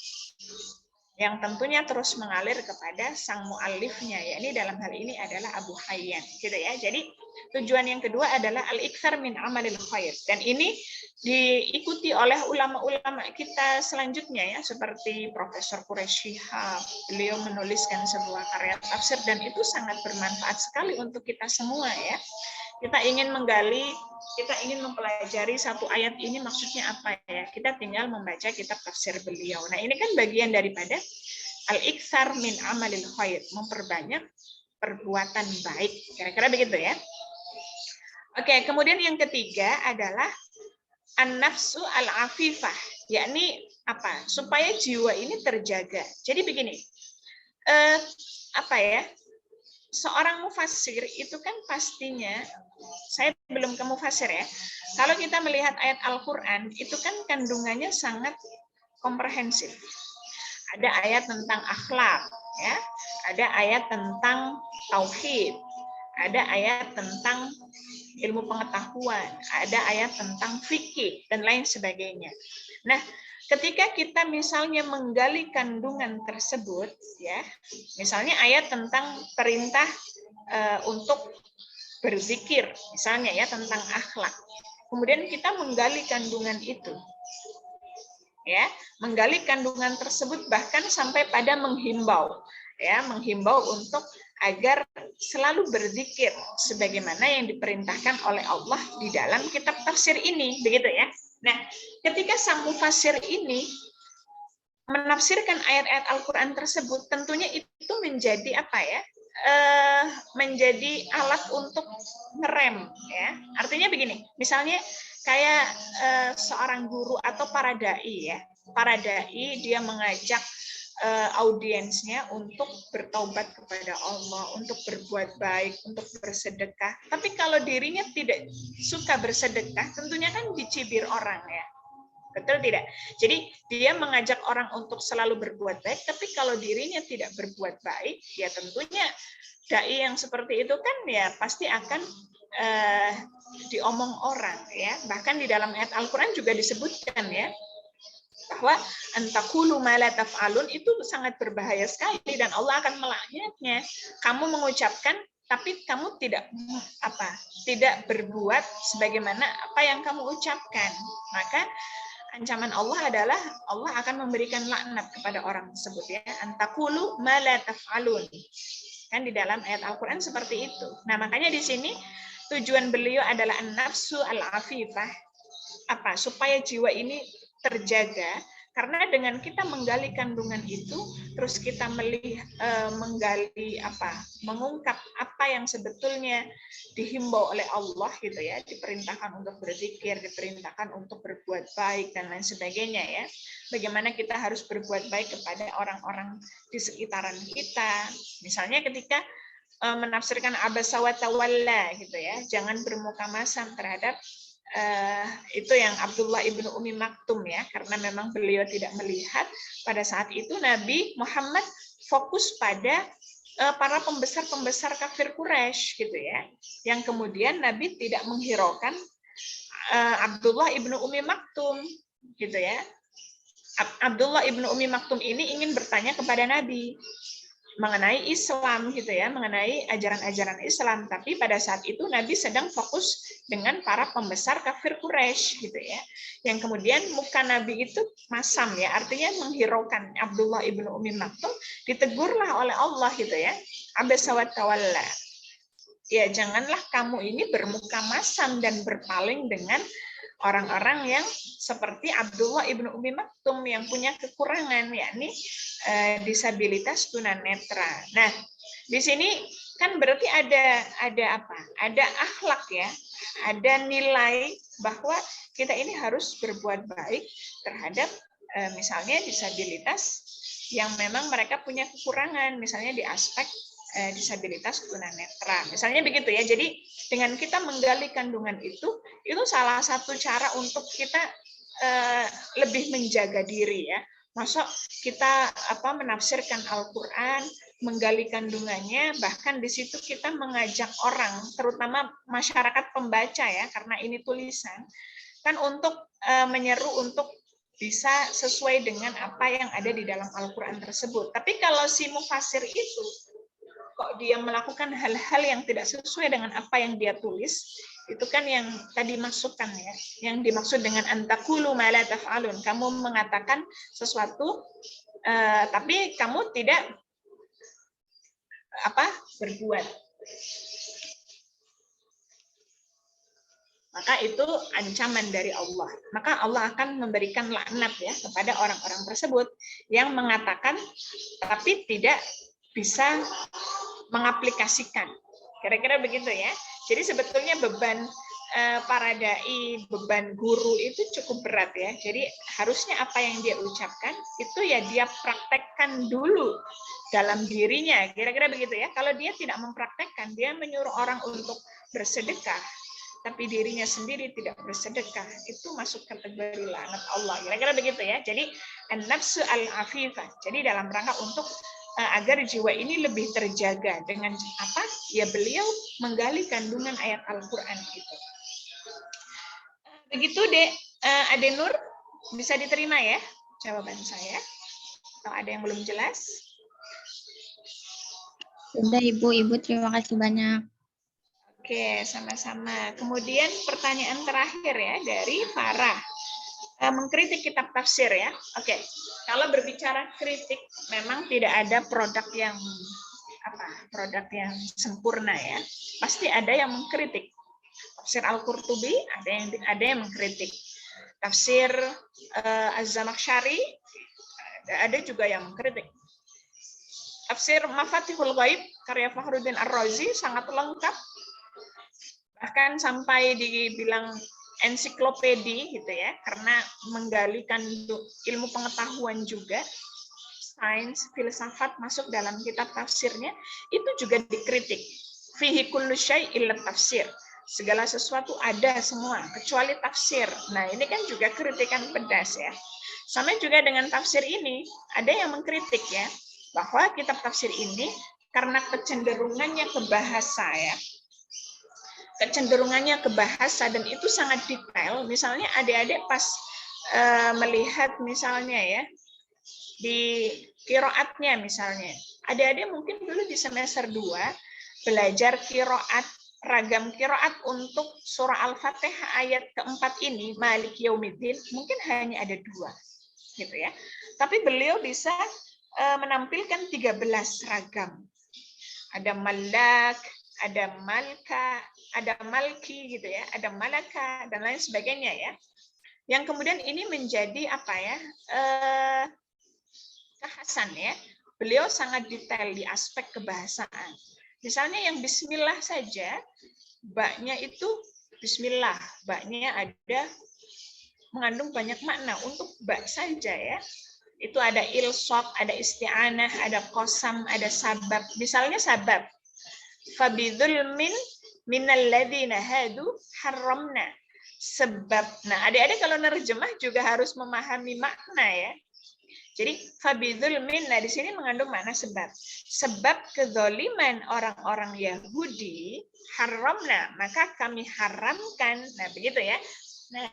Yang tentunya terus mengalir kepada sang muallifnya, ya ini dalam hal ini adalah Abu Hayyan, gitu ya. Jadi tujuan yang kedua adalah al-iktsar min amalil khair, dan ini diikuti oleh ulama-ulama kita selanjutnya ya, seperti Profesor Quraisy Shihab. Beliau menuliskan sebuah karya tafsir dan itu sangat bermanfaat sekali untuk kita semua ya. Kita ingin menggali, kita ingin mempelajari satu ayat ini maksudnya apa ya, kita tinggal membaca kitab tafsir beliau. Nah ini kan bagian daripada al-iktsar min amalil khair, memperbanyak perbuatan baik, kira-kira begitu ya. Oke, kemudian yang ketiga adalah an-nafsu al-afifah, yakni apa? Supaya jiwa ini terjaga. Jadi begini, apa ya? Seorang mufassir itu kan pastinya, saya belum ke mufassir ya. Kalau kita melihat ayat Al-Qur'an itu kan kandungannya sangat komprehensif. Ada ayat tentang akhlak, ya. Ada ayat tentang tauhid, ada ayat tentang ilmu pengetahuan, ada ayat tentang fikih dan lain sebagainya. Nah, ketika kita misalnya menggali kandungan tersebut, ya, misalnya ayat tentang perintah untuk berzikir, misalnya ya tentang akhlak. Kemudian kita menggali kandungan itu, ya, menggali kandungan tersebut bahkan sampai pada menghimbau, ya, menghimbau untuk agar selalu berzikir sebagaimana yang diperintahkan oleh Allah di dalam kitab tafsir ini, begitu ya. Nah, ketika sang mufasir ini menafsirkan ayat-ayat Al-Qur'an tersebut, tentunya itu menjadi apa ya? Menjadi alat untuk ngerem, ya. Artinya begini, misalnya kayak seorang guru atau para dai, ya. Para dai dia mengajak audiensnya untuk bertaubat kepada Allah, untuk berbuat baik, untuk bersedekah. Tapi kalau dirinya tidak suka bersedekah, tentunya kan dicibir orang, ya. Betul tidak? Jadi dia mengajak orang untuk selalu berbuat baik, tapi kalau dirinya tidak berbuat baik, ya tentunya dai yang seperti itu kan ya pasti akan diomong orang, ya. Bahkan di dalam ayat Al-Qur'an juga disebutkan, ya, bahwa antakulu ma la taf'alun itu sangat berbahaya sekali dan Allah akan melaknatnya. Kamu mengucapkan tapi kamu tidak berbuat sebagaimana apa yang kamu ucapkan. Maka ancaman Allah adalah Allah akan memberikan laknat kepada orang tersebut, ya. Antakulu ma la taf'alun. Kan di dalam ayat Al-Qur'an seperti itu. Nah, makanya di sini tujuan beliau adalah an-nafsu al-afifah. Supaya jiwa ini terjaga, karena dengan kita menggali kandungan itu, terus kita mengungkap apa yang sebetulnya dihimbau oleh Allah, gitu ya, diperintahkan untuk berzikir, diperintahkan untuk berbuat baik dan lain sebagainya, ya. Bagaimana kita harus berbuat baik kepada orang-orang di sekitaran kita, misalnya ketika menafsirkan abasa wa tawalla, gitu ya, jangan bermuka masam terhadap itu yang Abdullah ibnu Umi Maktum, ya, karena memang beliau tidak melihat pada saat itu Nabi Muhammad fokus pada para pembesar-pembesar kafir Quraisy, gitu ya, yang kemudian Nabi tidak menghiraukan Abdullah ibnu Umi Maktum, gitu ya. Abdullah ibnu Umi Maktum ini ingin bertanya kepada Nabi mengenai Islam, gitu ya, mengenai ajaran-ajaran Islam, tapi pada saat itu Nabi sedang fokus dengan para pembesar kafir Quraisy, gitu ya, yang kemudian muka Nabi itu masam, ya, artinya menghiraukan Abdullah ibnu Umi Maktum, ditegurlah oleh Allah, gitu ya, abasa wa tawalla, ya, janganlah kamu ini bermuka masam dan berpaling dengan orang-orang yang seperti Abdullah ibnu Umi Maktum yang punya kekurangan, yakni disabilitas tunanetra. Nah, di sini kan berarti ada apa? Ada akhlak, ya, ada nilai bahwa kita ini harus berbuat baik terhadap misalnya disabilitas yang memang mereka punya kekurangan, misalnya di aspek disabilitas tunanetra, misalnya begitu, ya. Jadi dengan kita menggali kandungan itu salah satu cara untuk kita lebih menjaga diri, ya. Masa kita menafsirkan Al-Qur'an, menggali kandungannya, bahkan di situ kita mengajak orang, terutama masyarakat pembaca, ya, karena ini tulisan, kan untuk menyeru untuk bisa sesuai dengan apa yang ada di dalam Al-Qur'an tersebut. Tapi kalau si mufasir itu kok dia melakukan hal-hal yang tidak sesuai dengan apa yang dia tulis, itu kan yang tadi maksudkan, ya, yang dimaksud dengan antakulu ma la taf'alun, kamu mengatakan sesuatu tapi kamu tidak berbuat, maka itu ancaman dari Allah. Maka Allah akan memberikan laknat, ya, kepada orang-orang tersebut yang mengatakan tapi tidak bisa mengaplikasikan. Kira-kira begitu, ya. Jadi sebetulnya beban para dai, beban guru itu cukup berat ya. Jadi harusnya apa yang dia ucapkan itu ya dia praktekkan dulu dalam dirinya. Kira-kira begitu ya. Kalau dia tidak mempraktekkan, dia menyuruh orang untuk bersedekah, tapi dirinya sendiri tidak bersedekah, itu masuk kategori laknat Allah. Kira-kira begitu ya. Jadi an-nafsu al-afifah. Jadi dalam rangka untuk agar jiwa ini lebih terjaga dengan apa? Ya beliau menggali kandungan ayat Al-Qur'an itu. Begitu Dek, Ade Nur, bisa diterima ya jawaban saya? Atau ada yang belum jelas? Sudah Ibu terima kasih banyak. Oke, sama-sama. Kemudian pertanyaan terakhir ya dari Farah. Mengkritik kitab tafsir ya. Oke, kalau berbicara kritik, memang tidak ada produk yang sempurna ya. Pasti ada yang mengkritik. Tafsir Al-Qurtubi ada yang mengkritik. Tafsir Az-Zamakhsyari ada juga yang mengkritik. Tafsir Mafatihul Ghaib karya Fakhruddin Ar-Razi sangat lengkap. Bahkan sampai dibilang ensiklopedi gitu ya, karena menggali ilmu pengetahuan juga, sains, filsafat masuk dalam kitab tafsirnya, itu juga dikritik. Fihi kullu syai' illa tafsir. Segala sesuatu ada semua, kecuali tafsir. Nah, ini kan juga kritikan pedas ya. Sama juga dengan tafsir ini, ada yang mengkritik ya, bahwa kitab tafsir ini karena kecenderungannya ke bahasa ya, kecenderungannya ke bahasa dan itu sangat detail. Misalnya adik-adik pas melihat misalnya ya, di qiraatnya misalnya, adik-adik mungkin dulu di semester 2 belajar qiraat, ragam qiraat untuk surah Al-Fatihah ayat keempat ini, Malik Yaumiddin, mungkin hanya ada 2 gitu ya. Tapi beliau bisa menampilkan 13 ragam. Ada malak, ada malka, ada malki gitu ya, ada malaka dan lain sebagainya ya. Yang kemudian ini menjadi apa ya? Kekhasan ya. Beliau sangat detail di aspek kebahasaan. Misalnya yang bismillah saja, baknya itu bismillah, baknya ada mengandung banyak makna untuk bak saja ya. Itu ada ilsaq, ada isti'anah, ada qasam, ada sabab. Misalnya sabab. Fabidzulmin minalladzina hadu haramna. Sebab. Nah, adik-adik kalau nerjemah juga harus memahami makna ya. Jadi fabidzulmin, nah di sini mengandung makna sebab. Sebab kezaliman orang-orang Yahudi, haramna, maka kami haramkan. Nah, begitu ya. Nah,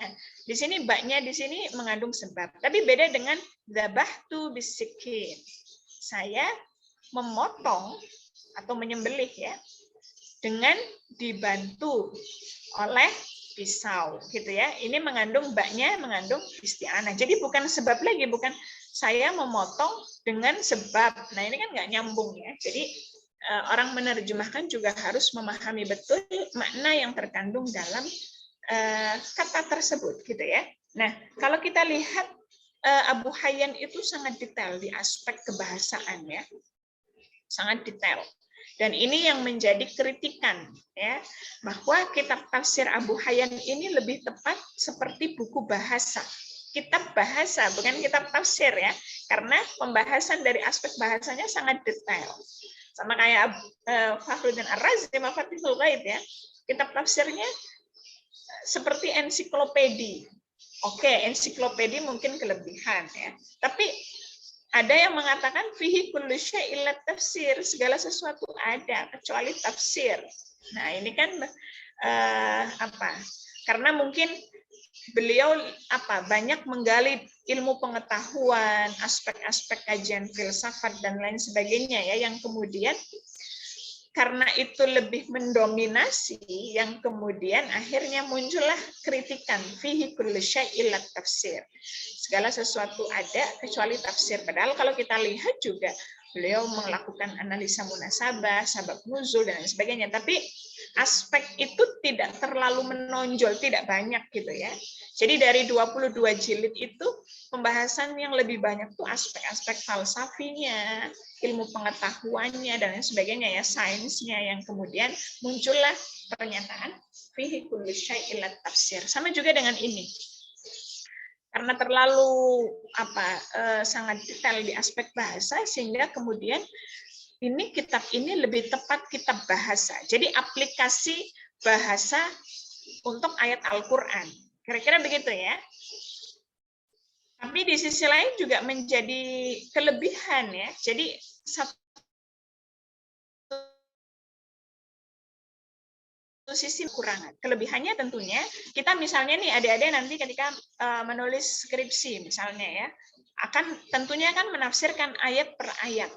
di sini baknya di sini mengandung sebab. Tapi beda dengan dzabahtu bisikin. Saya memotong atau menyembelih ya dengan dibantu oleh pisau gitu ya. Ini mengandung baknya mengandung isti'anah. Jadi bukan sebab lagi, bukan saya memotong dengan sebab. Nah, ini kan nggak nyambung ya. Jadi orang menerjemahkan juga harus memahami betul makna yang terkandung dalam kata tersebut gitu ya. Nah, kalau kita lihat Abu Hayyan itu sangat detail di aspek kebahasaan ya. Sangat detail. Dan ini yang menjadi kritikan ya, bahwa kitab tafsir Abu Hayyan ini lebih tepat seperti buku bahasa. Kitab bahasa, bukan kitab tafsir ya. Karena pembahasan dari aspek bahasanya sangat detail. Sama kayak Fakhruddin Ar-Razi, Mafatihul Ghaib ya. Kitab tafsirnya seperti ensiklopedi. Oke, ensiklopedi mungkin kelebihan ya. Tapi ada yang mengatakan fihi kullu syai' illa tafsir, segala sesuatu ada kecuali tafsir. Nah, ini kan karena mungkin beliau banyak menggali ilmu pengetahuan, aspek-aspek kajian filsafat dan lain sebagainya ya, yang kemudian karena itu lebih mendominasi, yang kemudian akhirnya muncullah kritikan fihi kullu syai' illa tafsir. Segala sesuatu ada kecuali tafsir. Padahal kalau kita lihat juga beliau melakukan analisa munasabah, sabab nuzul dan lain sebagainya. Tapi aspek itu tidak terlalu menonjol, tidak banyak gitu ya. Jadi dari 22 jilid itu pembahasan yang lebih banyak tuh aspek-aspek falsafinya, ilmu pengetahuannya dan lain sebagainya ya, sainsnya, yang kemudian muncullah pernyataan fihi kullu syai'in illa tafsir. Sama juga dengan ini. Karena terlalu sangat detail di aspek bahasa sehingga kemudian ini kitab ini lebih tepat kitab bahasa. Jadi aplikasi bahasa untuk ayat Al-Qur'an. Kira-kira begitu ya. Tapi di sisi lain juga menjadi kelebihan ya. Jadi satu sisi kekurangan. Kelebihannya tentunya kita misalnya nih adik-adik nanti ketika menulis skripsi misalnya ya, akan tentunya kan menafsirkan ayat per ayat.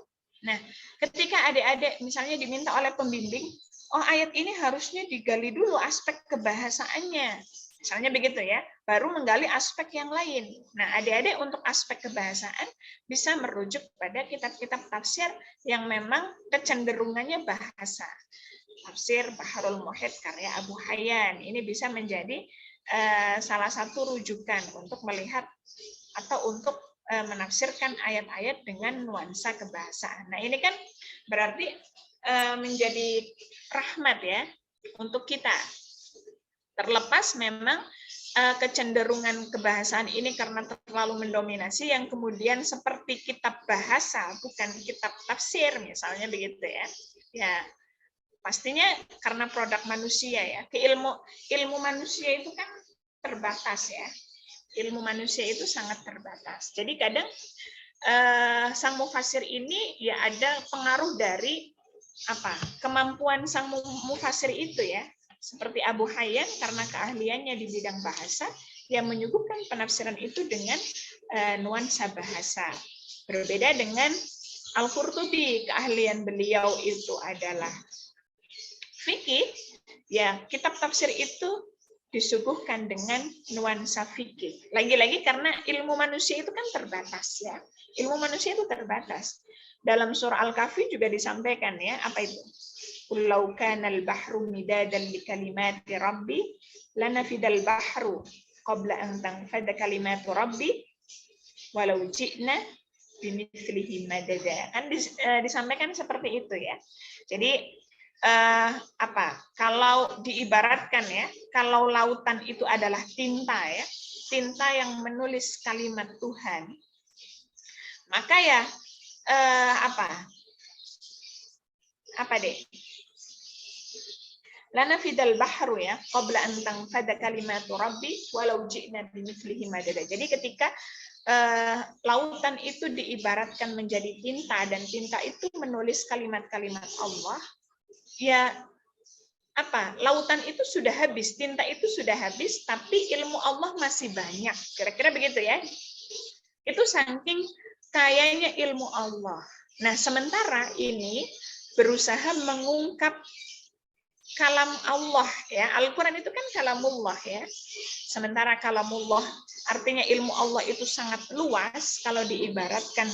Nah, ketika adik-adik misalnya diminta oleh pembimbing, oh ayat ini harusnya digali dulu aspek kebahasaannya. Misalnya begitu ya, baru menggali aspek yang lain. Nah, adik-adik untuk aspek kebahasaan bisa merujuk pada kitab-kitab tafsir yang memang kecenderungannya bahasa. Tafsir Bahrul Muhit karya Abu Hayyan ini bisa menjadi salah satu rujukan untuk melihat atau untuk menafsirkan ayat-ayat dengan nuansa kebahasaan. Nah ini kan berarti menjadi rahmat ya untuk kita. Terlepas memang kecenderungan kebahasaan ini karena terlalu mendominasi yang kemudian seperti kitab bahasa bukan kitab tafsir misalnya begitu ya. Ya. Pastinya karena produk manusia ya. Ilmu manusia itu kan terbatas ya. Ilmu manusia itu sangat terbatas. Jadi kadang sang mufasir ini ya ada pengaruh dari kemampuan sang mufasir itu ya. Seperti Abu Hayyan karena keahliannya di bidang bahasa yang menyuguhkan penafsiran itu dengan nuansa bahasa. Berbeda dengan Al-Qurtubi, keahlian beliau itu adalah fikih, ya kitab tafsir itu disuguhkan dengan nuansa fikih. Lagi-lagi karena ilmu manusia itu kan terbatas ya. Ilmu manusia itu terbatas. Dalam surah Al-Kahfi juga disampaikan ya, apa itu? Qul law kana al-bahru midadan li kalimati rabbi lanafidal bahru qabla an tanfada kalimatu rabbi walau ji'na bimithlihi madada. Kan disampaikan seperti itu ya. Jadi kalau diibaratkan ya, kalau lautan itu adalah tinta ya, tinta yang menulis kalimat Tuhan, maka ya apa deh? Lana fidal bahru ya, qabla an tanfada kalimatu rabbi walau ji'na bimithlihi madada. Jadi ketika lautan itu diibaratkan menjadi tinta dan tinta itu menulis kalimat-kalimat Allah, ya lautan itu sudah habis, tinta itu sudah habis, tapi ilmu Allah masih banyak. Kira-kira begitu ya. Itu saking kayanya ilmu Allah. Nah, sementara ini berusaha mengungkap kalam Allah ya. Al-Qur'an itu kan kalamullah ya. Sementara kalamullah artinya ilmu Allah itu sangat luas. Kalau diibaratkan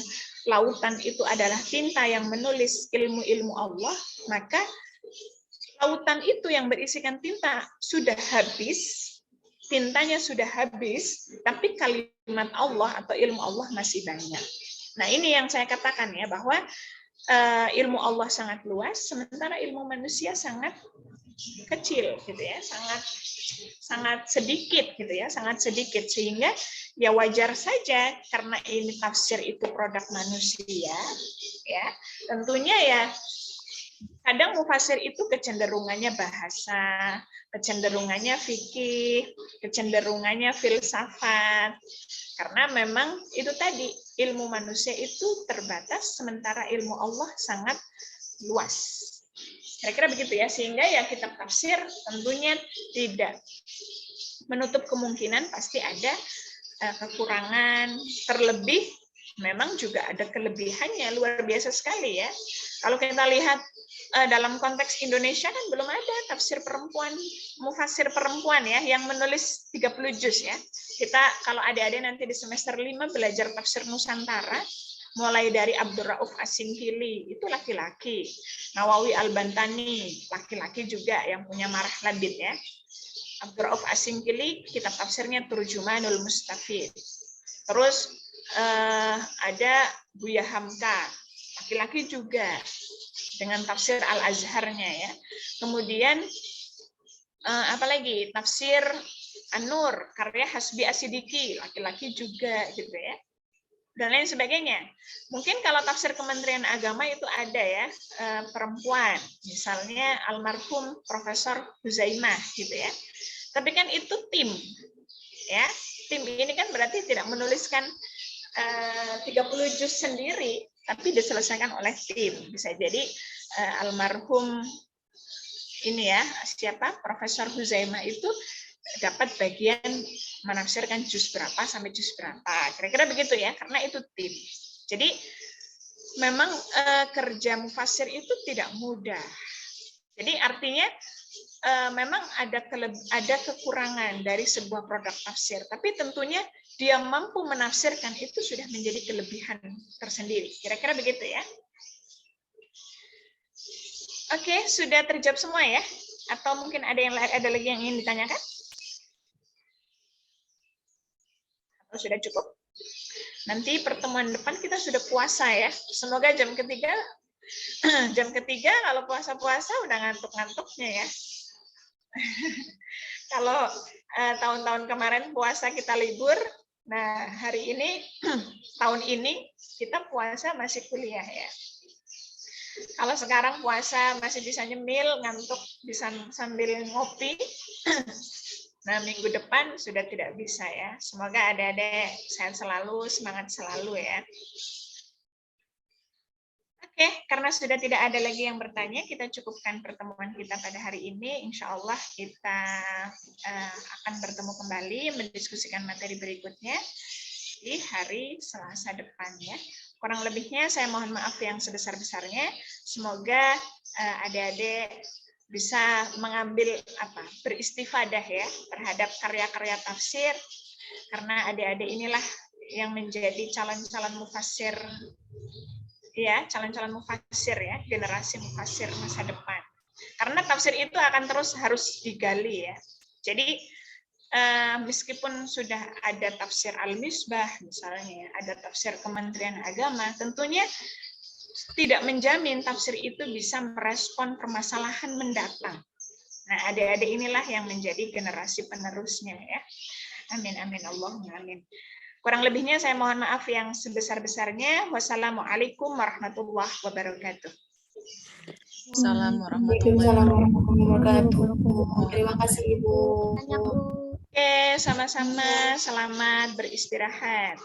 lautan itu adalah tinta yang menulis ilmu-ilmu Allah, maka lautan itu yang berisikan tinta sudah habis, tintanya sudah habis, tapi kalimat Allah atau ilmu Allah masih banyak. Nah ini yang saya katakan ya, bahwa ilmu Allah sangat luas, sementara ilmu manusia sangat kecil gitu ya, sangat sedikit gitu ya, sangat sedikit, sehingga ya wajar saja karena ini tafsir itu produk manusia ya, tentunya ya kadang mufasir itu kecenderungannya bahasa, kecenderungannya fikih, kecenderungannya filsafat. Karena memang itu tadi, ilmu manusia itu terbatas, sementara ilmu Allah sangat luas. Kira-kira begitu ya, sehingga ya kitab tafsir tentunya tidak menutup kemungkinan pasti ada kekurangan, terlebih memang juga ada kelebihannya, luar biasa sekali ya. Kalau kita lihat dalam konteks Indonesia kan belum ada tafsir perempuan, mufasir perempuan ya, yang menulis 30 juz ya. Kita kalau adik-adik nanti di semester 5 belajar tafsir Nusantara, mulai dari Abdul Rauf As-Singkili, itu laki-laki. Nawawi Al-Bantani, laki-laki juga yang punya Marah Labid ya. Abdul Rauf As-Singkili, kitab tafsirnya Turjumanul Mustafid. Terus ada Buya Hamka, laki-laki juga, dengan tafsir Al-Azharnya ya. Kemudian apalagi tafsir An-Nur karya Hasbi As-Siddiqi, laki-laki juga gitu ya, dan lain sebagainya. Mungkin kalau tafsir Kementerian Agama itu ada ya perempuan, misalnya almarhum Profesor Huzaimah gitu ya. Tapi kan itu tim ya, tim ini kan berarti tidak menuliskan 30 juz sendiri, tapi diselesaikan oleh tim. Bisa jadi almarhum ini ya, siapa, Profesor Huzaimah itu dapat bagian menafsirkan juz berapa sampai juz berapa, kira-kira begitu ya, karena itu tim. Jadi memang kerja mufassir itu tidak mudah. Jadi artinya memang ada kekurangan dari sebuah produk tafsir, tapi tentunya dia mampu menafsirkan itu sudah menjadi kelebihan tersendiri. Kira-kira begitu ya. Oke, sudah terjawab semua ya? Atau mungkin ada lagi yang ingin ditanyakan? Atau sudah cukup? Nanti pertemuan depan kita sudah puasa ya. Semoga jam ketiga kalau puasa-puasa udah ngantuk-ngantuknya ya. Kalau tahun-tahun kemarin puasa kita libur, nah hari ini, tahun ini kita puasa masih kuliah ya. Kalau sekarang puasa masih bisa nyemil, ngantuk bisa sambil ngopi. Nah, minggu depan sudah tidak bisa ya. Semoga adik-adik sehat selalu, semangat selalu ya. Oke, karena sudah tidak ada lagi yang bertanya, kita cukupkan pertemuan kita pada hari ini. Insya Allah kita akan bertemu kembali mendiskusikan materi berikutnya di hari Selasa depan ya. Kurang lebihnya saya mohon maaf yang sebesar-besarnya. Semoga adik-adik bisa mengambil beristifadah ya terhadap karya-karya tafsir, karena adik-adik inilah yang menjadi calon-calon mufassir ya, calon-calon mufassir ya, generasi mufassir masa depan. Karena tafsir itu akan terus harus digali ya. Jadi meskipun sudah ada tafsir Al-Misbah misalnya, ada tafsir Kementerian Agama, tentunya tidak menjamin tafsir itu bisa merespon permasalahan mendatang. Nah, adik-adik inilah yang menjadi generasi penerusnya ya. Amin amin Allahumma amin. Kurang lebihnya saya mohon maaf yang sebesar-besarnya. Wassalamualaikum warahmatullahi wabarakatuh. Assalamualaikum warahmatullahi wabarakatuh. Terima kasih Ibu. Oke, sama-sama. Selamat beristirahat.